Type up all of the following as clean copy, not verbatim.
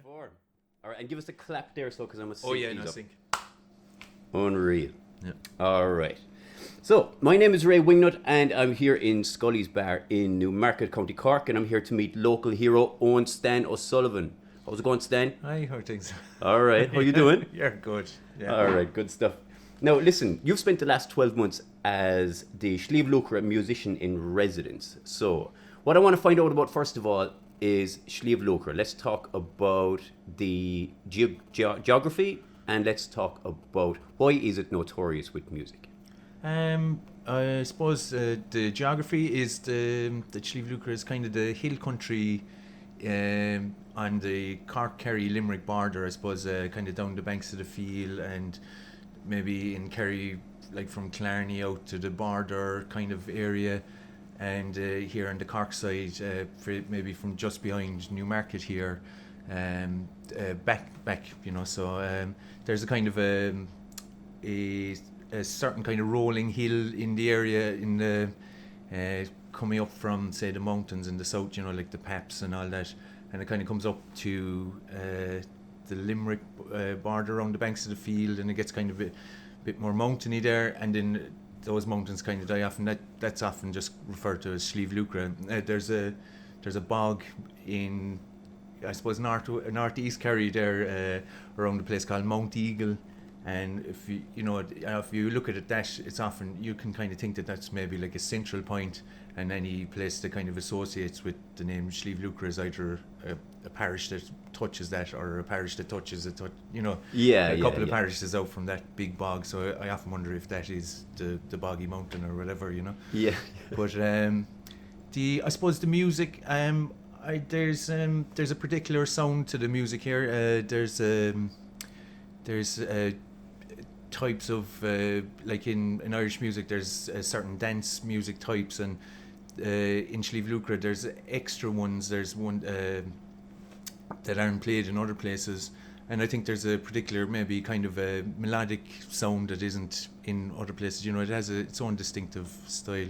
4. All right, and give us a clap there, because I'm a sync. Oh yeah, these no up. sync. Unreal. Yeah. All right. So, my name is Ray Wingnut, and I'm here in Scully's bar in Newmarket, County Cork, and I'm here to meet local hero Eoin Stan O'Sullivan. How's it going, Stan? Hi, how are things? All right. How you doing? Yeah, good. Yeah. All right, good stuff. Now, listen, you've spent the last 12 months as the Sliabh Luachra musician in residence. So, what I want to find out about, first of all, is Sliabh Luachra. Let's talk about the geography, and let's talk about why is it notorious with music. I suppose the geography is the Sliabh Luachra is kind of the hill country on the Cork, Kerry, Limerick border. I suppose kind of down the banks of the Feel, and maybe in Kerry, like from Clarny out to the border kind of area, and here on the Cork side, maybe from just behind Newmarket here, back, you know. So there's a kind of a certain kind of rolling hill in the area in the coming up from, say, the mountains in the south, you know, like the Paps and all that, and it kind of comes up to the Limerick border around the banks of the Field, and it gets kind of a bit more mountainy there, and then those mountains kind of die off, and that's often just referred to as Sliabh Luachra. There's a bog in, I suppose, northeast Kerry there, around a place called Mount Eagle. And if you look at it, it's often, you can kind of think that that's maybe like a central point, and any place that kind of associates with the name Sliabh Luachra is either a parish that touches that, or a parish that touches a couple of parishes out from that big bog. So I often wonder if that is the boggy mountain or whatever, you know. Yeah. But I suppose the music, there's a particular sound to the music here. There's types of like in Irish music, there's certain dance music types, and in Sliabh Luachra there's extra ones. There's one that aren't played in other places, and I think there's a particular maybe kind of a melodic sound that isn't in other places. You know, it has its own distinctive style.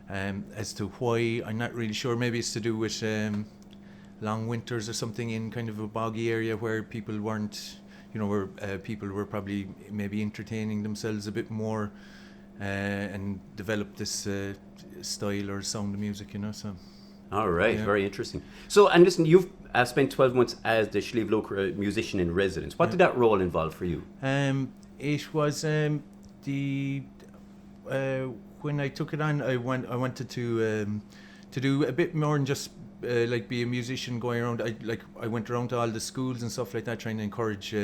As to why, I'm not really sure. Maybe it's to do with long winters or something in kind of a boggy area where people weren't, you know, where people were probably maybe entertaining themselves a bit more, and developed this style or sound of music, you know. So. All right, Yeah. very interesting. So, and listen, you've spent 12 months as the Sliabh Luachra musician in residence. What did that role involve for you? It was when I took it on, I wanted to do a bit more than just like be a musician going around. I went around to all the schools and stuff like that, trying to encourage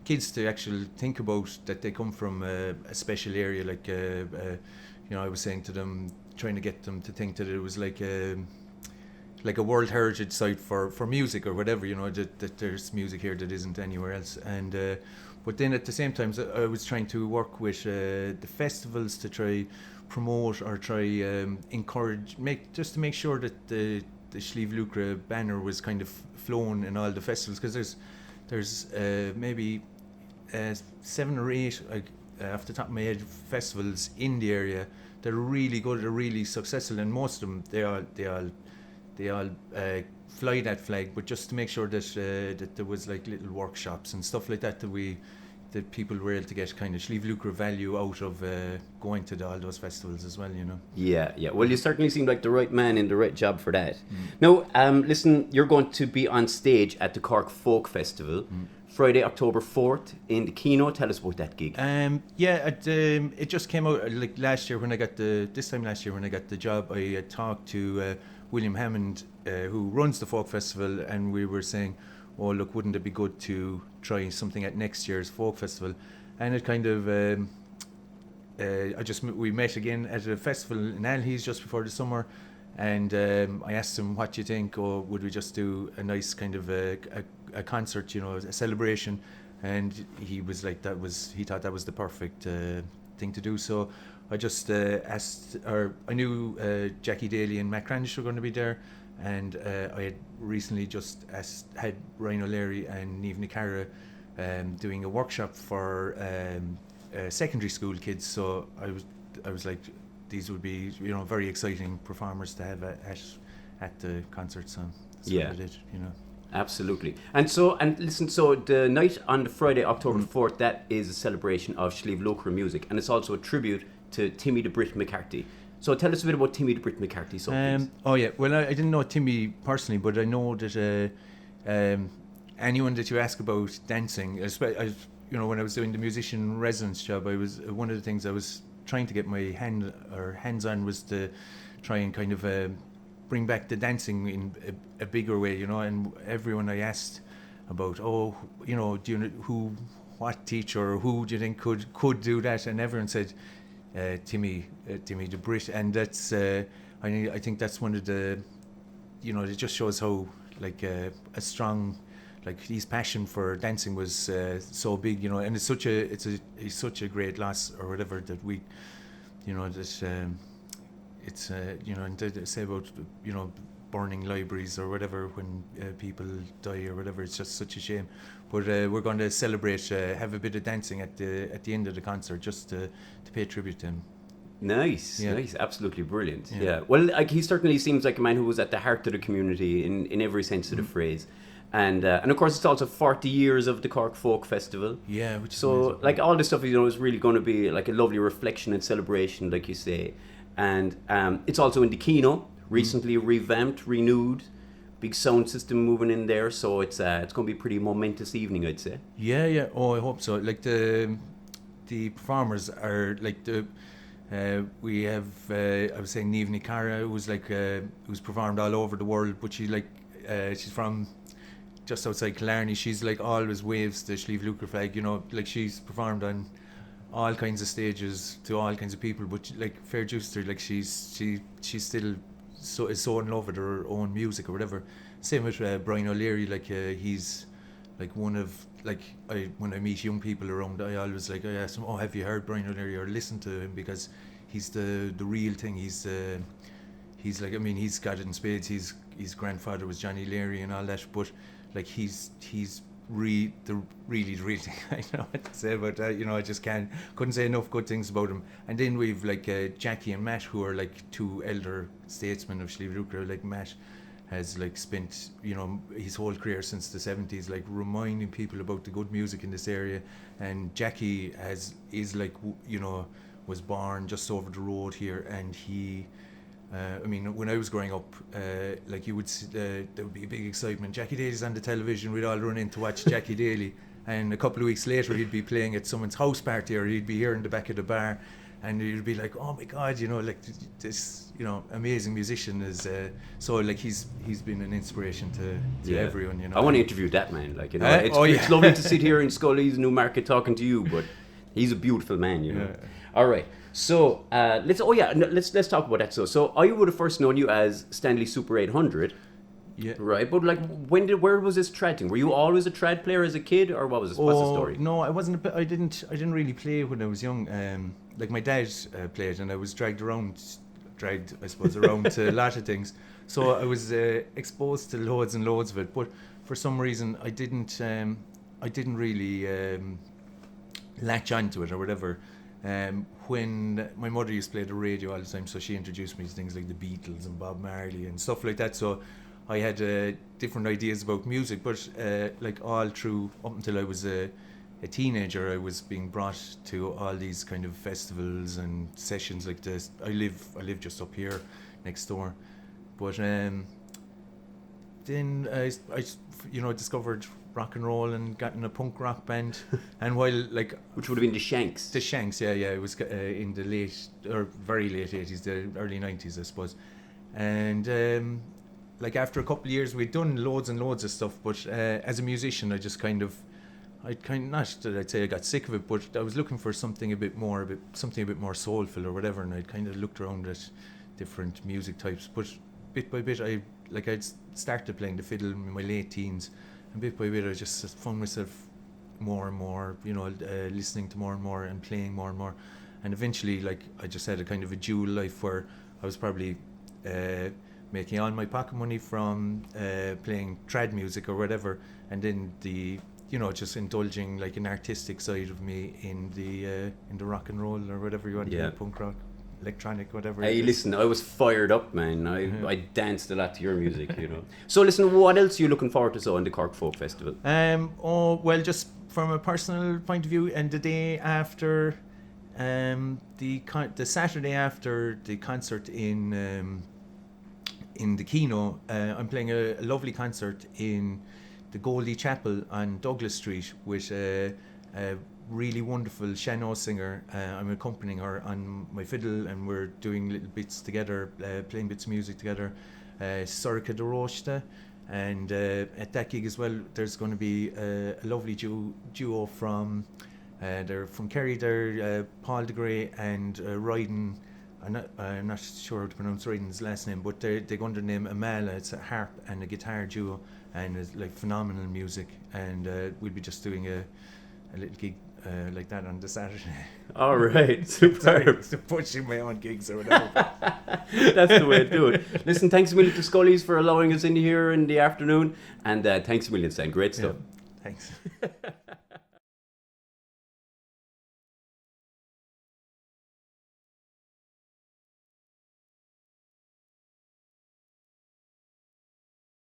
kids to actually think about that they come from a special area. Like I was saying to them, trying to get them to think that it was like a World Heritage site for music or whatever, you know, that there's music here that isn't anywhere else. And but then at the same time, I was trying to work with the festivals to try promote or try encourage, to make sure that the Sliabh Luachra banner was kind of flown in all the festivals, because there's maybe 7 or 8 off the top of my head festivals in the area that are really good, are really successful, and most of them they all fly that flag, but just to make sure that there was like little workshops and stuff like that that people were able to get kind of Sliabh Luachra value out of going to all those festivals as well, you know. Yeah. Well, you certainly seem like the right man in the right job for that. Now, listen, you're going to be on stage at the Cork Folk Festival Friday, October 4th in the Kino. Tell us about that gig. It just came out like last year when I got the job. I talked to William Hammond, who runs the Folk Festival, and we were saying, oh look, wouldn't it be good to try something at next year's Folk Festival? And it kind of we met again at a festival in Alhees just before the summer, and I asked him, what do you think, or would we just do a nice kind of a concert, you know, a celebration? And he was like, he thought that was the perfect thing to do. So I just asked, or I knew Jackie Daly and Matt Crandish were going to be there, and I had recently just had Ryan O'Leary and Niamh Nicara doing a workshop for secondary school kids. So I was like, these would be, you know, very exciting performers to have at the concert. So that's what I did, you know. Absolutely. And listen, so the night on the Friday, October 4th, that is a celebration of Sliabh Luachra music, and it's also a tribute to Timmy the Brit McCarthy. So tell us a bit about Timmy the Brit McCarthy, so please. Oh yeah, well I didn't know Timmy personally, but I know that anyone that you ask about dancing, when I was doing the musician residence job, I was one of the things I was trying to get my hands on was to try and kind of bring back the dancing in a bigger way, and everyone I asked about, do you know what teacher or who do you think could do that, and everyone said Timmy the Brit, and that's I think that's one of the, it just shows how like a strong, like his passion for dancing was so big, and it's such a great loss or whatever that we, that it's and they say about burning libraries or whatever when people die or whatever, it's just such a shame. But we're going to celebrate, have a bit of dancing at the end of the concert, just to pay tribute to him. Nice, absolutely brilliant. Yeah. Well, like, he certainly seems like a man who was at the heart of the community in every sense of the phrase. And of course, it's also 40 years of the Cork Folk Festival. Yeah, which is so amazing. like all this stuff, is really going to be like a lovely reflection and celebration, like you say. And it's also in the Kino, recently revamped, renewed, big sound system moving in there. So it's going to be a pretty momentous evening, I'd say. Yeah. Oh, I hope so. Like the performers are like we have I was saying Niamh Ní Cara, who's performed all over the world, but she's from just outside Killarney. She's like always waves the Sliabh Luachra flag, like she's performed on all kinds of stages to all kinds of people, but like fair dues to her, like she's still so in love with her own music or whatever. Same with Brian O'Leary, like he's like one of, like, when I meet young people around, I always I ask them, have you heard Brian O'Leary or listened to him, because he's the real thing. He's like, I mean, he's got it in spades. His grandfather was Johnny Leary and all that, but like he's the really thing. I don't know what to say about that. I just couldn't say enough good things about him. And then we've like Jackie and Matt, who are like two elder statesmen of Sliabh Luachra. Like Matt has like spent his whole career since the 70s like reminding people about the good music in this area, and Jackie was born just over the road here, and he I mean, when I was growing up, like you would there would be a big excitement. Jackie Daly's on the television, we'd all run in to watch Jackie Daly, and a couple of weeks later he'd be playing at someone's house party, or he'd be here in the back of the bar, and you'd be like, oh my God, like this, amazing musician is. So like he's been an inspiration to everyone. I want to interview that man. Like it's lovely to sit here in Scully's Newmarket talking to you, but he's a beautiful man. Yeah. All right. So let's talk about that. So I would have first known you as Stanley Super 800. Yeah. Right. But like, where was this trad thing? Were you always a trad player as a kid, or what was this? What's the story? No, I wasn't. I didn't really play when I was young. Like my dad played, and I was dragged around to a lot of things. So I was exposed to loads and loads of it. But for some reason, I didn't really latch onto it or whatever. When my mother used to play the radio all the time, so she introduced me to things like the Beatles and Bob Marley and stuff like that. So I had different ideas about music, but like all through up until I was a teenager, I was being brought to all these kind of festivals and sessions like this. I live just up here next door, but then I discovered rock and roll and got in a punk rock band, and while like, which would have been the Shanks. The Shanks, yeah, it was in the late or very late 80s, the early 90s, I suppose. And like after a couple of years, we'd done loads and loads of stuff, but as a musician, not that I'd say I got sick of it, but I was looking for something a bit more soulful or whatever, and I'd kind of looked around at different music types, but bit by bit, I'd started playing the fiddle in my late teens. And bit by bit, I just found myself more and more, listening to more and more and playing more and more. And eventually, like, I just had a kind of a dual life where I was probably making all my pocket money from playing trad music or whatever, and then just indulging like an artistic side of me in the rock and roll or whatever you want to do, punk rock. electronic, whatever. Hey, it is. listen, I was fired up, man. I danced a lot to your music, you know. So listen, what else are you looking forward to so on the Cork Folk Festival? Well, just from a personal point of view, and the day after, the Saturday after the concert in the Kino, I'm playing a lovely concert in the Goldie Chapel on Douglas Street with a really wonderful Shannon singer. I'm accompanying her on my fiddle, and we're doing little bits together, playing bits of music together. Sorka de Rochta. And at that gig as well, there's going to be a lovely duo from they're from Kerry. They're Paul de Grey and Ryden. I'm not sure how to pronounce Ryden's last name, but they go under the name Amala. It's a harp and a guitar duo, and it's like phenomenal music. And we'll be just doing a little gig like that on the Saturday. All right, superb. Sorry, pushing my own gigs or whatever. That's the way to do it. Listen, thanks a million to Scully's for allowing us in here in the afternoon, and thanks a million, Stan. Great stuff. Yeah, thanks.